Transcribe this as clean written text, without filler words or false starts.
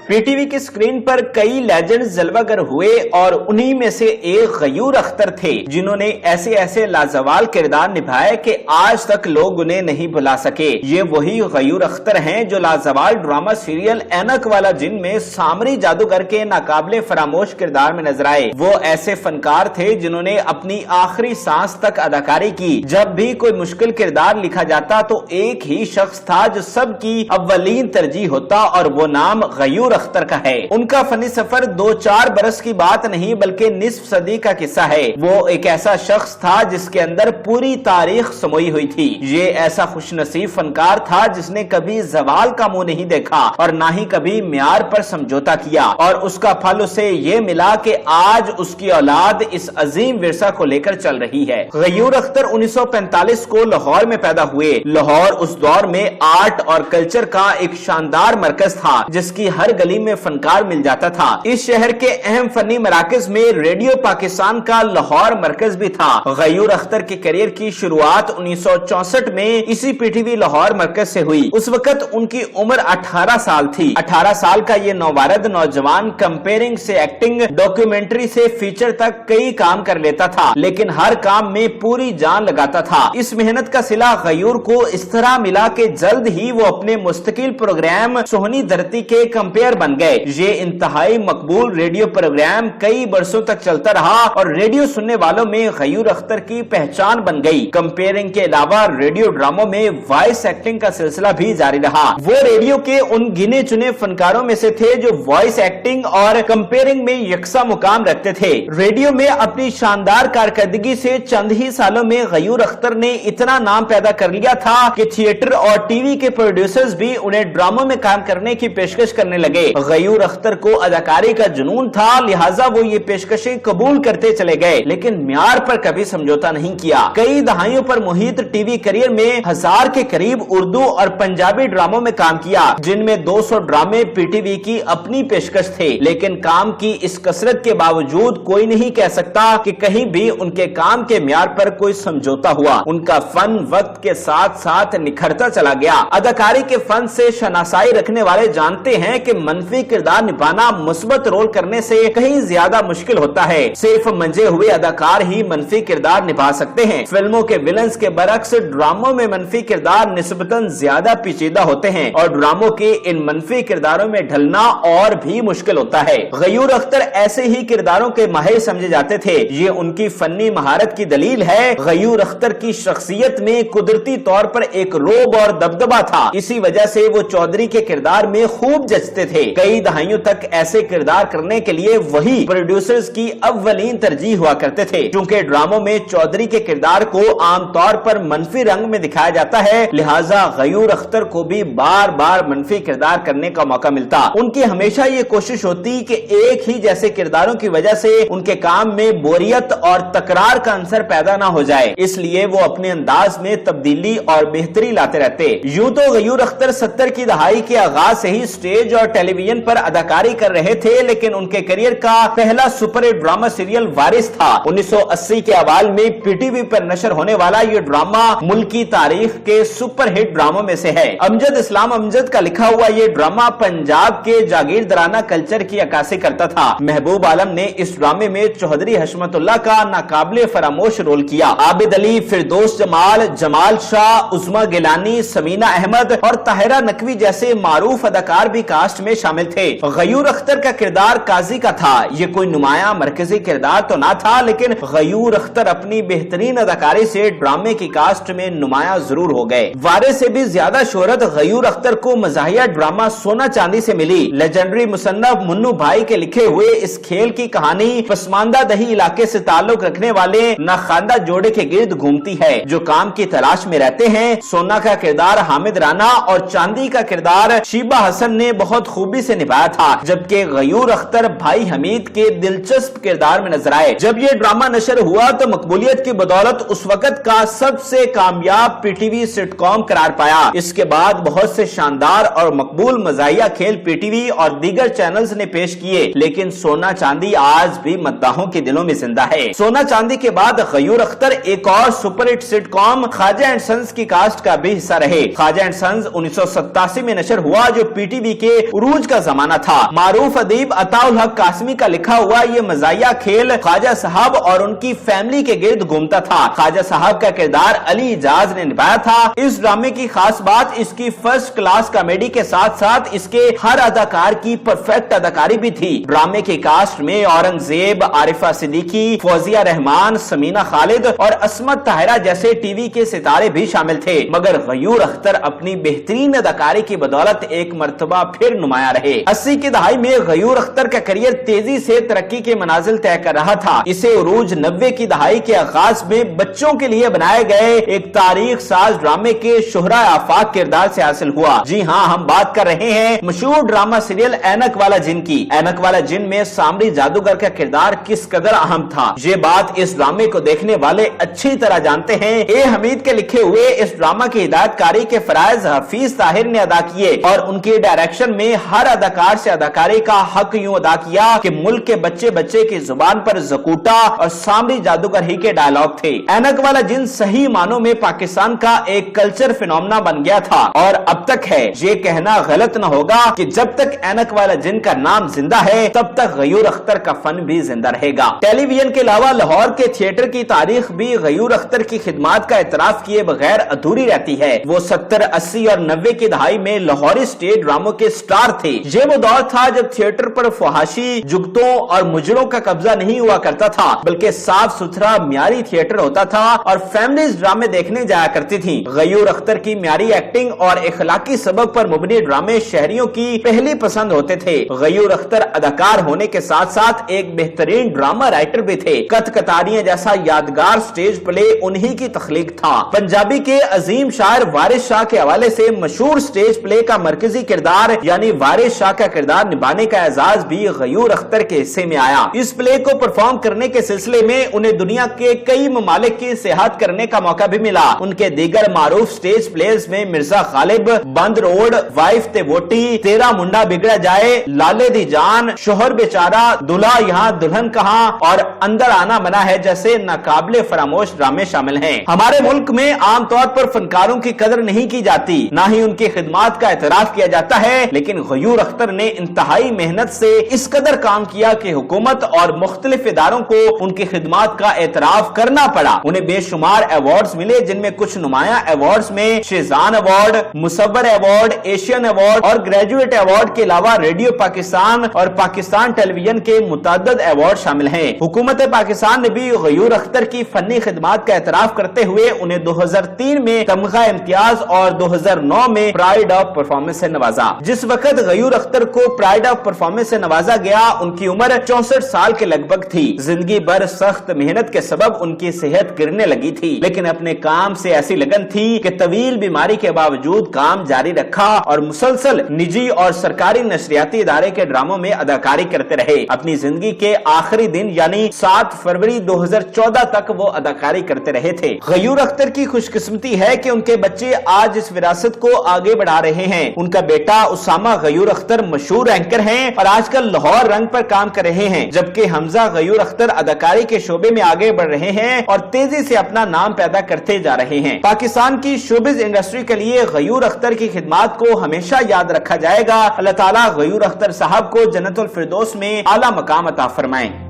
PTV की screen पर कई लेजेंड्स जलवागर हुए और उन्हीं में से एक गयूर अख्तर थे जिन्होंने ऐसे ऐसे लाजवाल किरदार निभाए कि आज तक लोग उन्हें नहीं भुला सके। ये वही गयूर अख्तर हैं जो लाजवाल ड्रामा सीरियल ऐनक वाला जिन में सामरी जादूगर के नाकाबिले फरामोश किरदार में नजर आए। वो ऐसे फनकार थे जिन्होंने अपनी आखिरी सांस तक अदाकारी की। जब भी कोई मुश्किल किरदार लिखा जाता तो एक ही शख्स था जो सबकी अव्वलीन तरजीह होता और वो नाम गयूर अख्तर का है। उनका फनी सफर 2-4 बरस की बात नहीं बल्कि निस्फ सदी का किस्सा है। वो एक ऐसा शख्स था जिसके अंदर पूरी तारीख समोई हुई थी। ये ऐसा खुशनसीब फनकार था जिसने कभी जवाल का मुंह नहीं देखा और ना ही कभी म्यार पर समझौता किया और उसका फल उसे ये मिला कि आज उसकी औलाद इस अजीम विरसा को लेकर चल रही है। गयूर अख्तर 1945 को लाहौर में पैदा हुए। लाहौर उस दौर में आर्ट और कल्चर का एक शानदार मरकज था जिसकी हर गली में फनकार मिल जाता था। इस शहर के अहम फनी मराकज में रेडियो पाकिस्तान का लाहौर मरकज भी था। गयूर अख्तर के करियर की शुरुआत 1964 में इसी पीटीवी लाहौर मरकज से हुई। उस वक्त उनकी उम्र 18 साल थी। 18 साल का ये नौवारद नौजवान कंपेयरिंग से एक्टिंग, डॉक्यूमेंट्री से फीचर तक कई काम कर लेता था, लेकिन हर काम में पूरी जान लगाता था। इस मेहनत का सिला गयूर को इस तरह मिला कि जल्द ही वो अपने मुस्तकिल प्रोग्राम सोहनी धरती के कंपेयर बन गए। ये इंतहाई मकबूल रेडियो प्रोग्राम कई बरसों तक चलता रहा और रेडियो सुनने वालों में गयूर अख्तर की पहचान बन गई। कंपेयरिंग के अलावा रेडियो ड्रामों में वॉइस एक्टिंग का सिलसिला भी जारी रहा। वो रेडियो के उन गिने चुने फनकारों में से थे जो वॉइस एक्टिंग और कंपेयरिंग में यकसा मुकाम रखते थे। रेडियो में अपनी शानदार कारकर्दगी से चंद ही सालों में गयूर अख्तर ने इतना नाम पैदा कर लिया था कि थिएटर और टीवी के प्रोड्यूसर्स भी उन्हें ड्रामों में काम करने की पेशकश करने लगे। गयूर अख्तर को अदाकारी का जुनून था, लिहाजा वो ये पेशकशें कबूल करते चले गए, लेकिन म्यार पर कभी समझौता नहीं किया। कई दहाइयों पर मुहित टीवी करियर में 1000 के करीब उर्दू और पंजाबी ड्रामों में काम किया, जिनमें 200 ड्रामे पीटीवी की अपनी पेशकश थे। लेकिन काम की इस कसरत के बावजूद कोई नहीं कह सकता कि कहीं भी उनके काम के म्यार पर कोई समझौता हुआ। उनका फन वक्त के साथ साथ निखरता चला गया। अदाकारी के फन से शनासाई रखने वाले जानते हैं कि मनफी किरदार निभाना मुस्बत रोल करने से कहीं ज्यादा मुश्किल होता है। सिर्फ मंजे हुए अदाकार ही मनफी किरदार निभा सकते हैं। फिल्मों के विलन्स के बरक्स ड्रामों में मनफी किरदार निस्बतन ज्यादा पेचीदा होते हैं और ड्रामों के इन मनफी किरदारों में ढलना और भी मुश्किल होता है। गयूर अख्तर ऐसे ही किरदारों के माहिर समझे जाते थे। ये उनकी फनी महारत की दलील है। गयूर अख्तर की शख्सियत में कुदरती तौर पर एक रोब और दबदबा था। इसी वजह से वो चौधरी के किरदार में खूब जचते थे। कई दहाइयों तक ऐसे किरदार करने के लिए वही प्रोड्यूसर्स की अव्वलीन तरजीह हुआ करते थे। चूंकि ड्रामों में चौधरी के किरदार को आमतौर पर मनफी रंग में दिखाया जाता है, लिहाजा गयूर अख्तर को भी बार बार मनफी किरदार करने का मौका मिलता। उनकी हमेशा ये कोशिश होती कि एक ही जैसे किरदारों की वजह से उनके काम में बोरियत और तकरार का अंसर पैदा ना हो जाए, इसलिए वो अपने अंदाज में तब्दीली और बेहतरी लाते रहते। यूं तो गयूर अख्तर 70 की दहाई के आगाज से ही स्टेज और टेलीविजन पर अदाकारी कर रहे थे, लेकिन उनके करियर का पहला सुपरहिट ड्रामा सीरियल वारिस था। 1980 के अवाल में पीटीवी पर नशर होने वाला ये ड्रामा मुल्क की तारीख के सुपरहिट ड्रामों में से है। अमजद इस्लाम अमजद का लिखा हुआ ये ड्रामा पंजाब के जागीरदाराना कल्चर की अक्कासी करता था। महबूब आलम ने इस ड्रामे में चौधरी हशमतुल्लाह का नाकाबिले फरामोश रोल किया। आबिद अली, फिरदौस जमाल, जमाल शाह, उस्मा गिलानी, समीना अहमद और ताहिरा नकवी जैसे मारूफ अदाकार भी कास्ट में शामिल थे। गयूर अख्तर का किरदार काजी का था। ये कोई नुमाया मरकजी किरदार तो ना था, लेकिन गयूर अख्तर अपनी बेहतरीन अदाकारी से ड्रामे की कास्ट में नुमाया जरूर हो गए। वारिस से भी ज्यादा शोहरत गयूर अख्तर को मज़ाहिया ड्रामा सोना चांदी से मिली। लेजेंडरी मुसन्नफ मुन्नू भाई के लिखे हुए इस खेल की कहानी पसमानदा दही इलाके से ताल्लुक रखने वाले नाखानदा जोड़े के गिर्द घूमती है जो काम की तलाश में रहते हैं। सोना का किरदार हामिद राना और चांदी का किरदार शीबा हसन ने बहुत खूब बखूबी से निभाया था, जबकि गयूर अख्तर भाई हमीद के दिलचस्प किरदार में नजर आए। जब ये ड्रामा नशर हुआ तो मकबूलियत की बदौलत उस वक्त का सबसे कामयाब पीटीवी सिटकॉम करार पाया। इसके बाद बहुत से शानदार और मकबूल मज़ाहिया खेल पीटीवी और दीगर चैनल्स ने पेश किए, लेकिन सोना चांदी आज भी मद्दाहों के दिलों में जिंदा है। सोना चांदी के बाद गयूर अख्तर एक और superhit sitcom Khawaja and sons की कास्ट का भी हिस्सा रहे। ख्वाजा एंड सन्स 1987 में नशर हुआ, जो पीटीवी के उरूज का जमाना था। मारूफ अदीब अताउल हक कासमी का लिखा हुआ ये मज़ाहिया खेल ख्वाजा साहब और उनकी फैमिली के गिर्द घूमता था। ख्वाजा साहब का किरदार अली इजाज ने निभाया था। इस ड्रामे की खास बात इसकी फर्स्ट क्लास कॉमेडी के साथ साथ इसके हर अदाकार की परफेक्ट अदाकारी भी थी। ड्रामे की कास्ट में औरंगजेब, आरिफा सिद्दीकी, फौजिया रहमान, समीना खालिद और असमत ताहिरा जैसे टीवी के सितारे भी शामिल थे, मगर गयूर अख्तर अपनी बेहतरीन अदाकारी की बदौलत एक मर्तबा फिर नुमाया रहे। 80 की दहाई में गयूर अख्तर का करियर तेजी से तरक्की के मनाजिल तय कर रहा था। इसे उरूज 90 की दहाई के आगाज में बच्चों के लिए बनाए गए एक तारीख साज ड्रामे के शोहरा आफाक किरदार से हासिल हुआ। जी हाँ, हम बात कर रहे हैं मशहूर ड्रामा सीरियल ऐनक वाला जिन की। ऐनक वाला जिन में सामरी जादूगर का किरदार किस कदर अहम था, ये बात इस ड्रामे को देखने वाले अच्छी तरह जानते हैं। ए हमीद के लिखे हुए इस ड्रामा की हिदायतकारी के फराइज हफीज ताहिर ने अदा किए और उनके डायरेक्शन में हर अदाकार से अदाकारी का हक यूं अदा किया कि मुल्क के बच्चे बच्चे की जुबान पर जकूटा और सामरी जादूगर ही के डायलॉग थे। ऐनक वाला जिन सही मानों में पाकिस्तान का एक कल्चर फिनोमेना बन गया था और अब तक है। ये कहना गलत न होगा कि जब तक ऐनक वाला जिन का नाम जिंदा है तब तक गयूर अख्तर का फन भी जिंदा रहेगा। टेलीविजन के अलावा लाहौर के थिएटर की तारीख भी गयूर अख्तर की खिदमात का इतराफ किए बगैर अधूरी रहती है। वो 70, 80 और 90 की दहाई में लाहौरी स्टेज ड्रामों के स्टार थे। ये वो दौर था जब थिएटर पर फहाशी, जुगतों और मुजरों का कब्जा नहीं हुआ करता था, बल्कि साफ सुथरा म्यारी थिएटर होता था और फैमिलीज ड्रामे देखने जाया करती थी। गयूर अख्तर की म्यारी एक्टिंग और इखलाकी सबक पर मुबनी ड्रामे शहरियों की पहली पसंद होते थे। गयूर अख्तर अदाकार होने के साथ साथ एक बेहतरीन ड्रामा राइटर भी थे। कतकतारियां जैसा यादगार स्टेज प्ले उन्हीं की तख्लीक था। पंजाबी के अजीम शायर वारिस शाह के हवाले से मशहूर स्टेज प्ले का मरकजी किरदार यानी वारिस शाह का किरदार निभाने का एजाज भी गयूर अख्तर के हिस्से में आया। इस प्ले को परफॉर्म करने के सिलसिले में उन्हें दुनिया के कई ममालिक की सियाहत करने का मौका भी मिला। उनके दीगर मारूफ स्टेज प्लेज में मिर्जा गालिब, बंद रोड, वाइफ ते वोटी, तेरा मुंडा बिगड़ा जाए, लाले दी जान, शोहर बेचारा, दुल्हा यहाँ दुल्हन कहाँ और अंदर आना मना है जैसे नाकाबिले फरामोश ड्रामे शामिल हैं। हमारे मुल्क में आमतौर पर फनकारों की कदर नहीं की जाती, ना ही उनकी खिदमात का एतराफ किया जाता है, लेकिन गयूर अख्तर ने इंतहाई मेहनत से इस कदर काम किया कि हुकूमत और मुख्तलिफ इदारों को उनकी खिदमात का एतराफ करना पड़ा। उन्हें बेशुमार अवार्ड्स मिले, जिनमें कुछ नुमाया अवार्ड्स में Schezwan award, Musavvar award, Asian award और ग्रेजुएट अवार्ड के अलावा रेडियो पाकिस्तान और पाकिस्तान टेलीविजन के मुतअद्दिद अवार्ड शामिल हैं। हुकूमत पाकिस्तान ने भी गयूर अख्तर की फनी खिदमात का एतराफ करते हुए उन्हें 2003 में तमगा इम्तियाज और 2009 में प्राइड ऑफ परफॉर्मेंस से नवाजा। जिस वक्त गयूर अख्तर को प्राइड ऑफ परफॉर्मेंस से नवाजा गया, उनकी उम्र 64 साल के लगभग थी। जिंदगी भर सख्त मेहनत के सबब उनकी सेहत गिरने लगी थी, लेकिन अपने काम से ऐसी लगन थी कि तवील बीमारी के बावजूद काम जारी रखा और मुसलसल निजी और सरकारी नशरियाती इदारे के ड्रामों में अदाकारी करते रहे। अपनी जिंदगी के आखिरी दिन यानी 7 फरवरी 2014 तक वो अदाकारी करते रहे थे। गयूर अख्तर की खुशकिस्मती है कि उनके बच्चे आज इस विरासत को आगे बढ़ा रहे हैं। उनका बेटा उसामा गयूर अख्तर मशहूर एंकर हैं और आजकल लाहौर रंग पर काम कर रहे हैं, जबकि हमजा गयूर अख्तर अदाकारी के शोबे में आगे बढ़ रहे हैं और तेजी से अपना नाम पैदा करते जा रहे हैं। पाकिस्तान की शोबिज इंडस्ट्री के लिए गयूर अख्तर की खिदमात को हमेशा याद रखा जाएगा। अल्लाह ताला गयूर अख्तर साहब को जन्नतुल फिरदौस में आला मकाम अता फरमाए।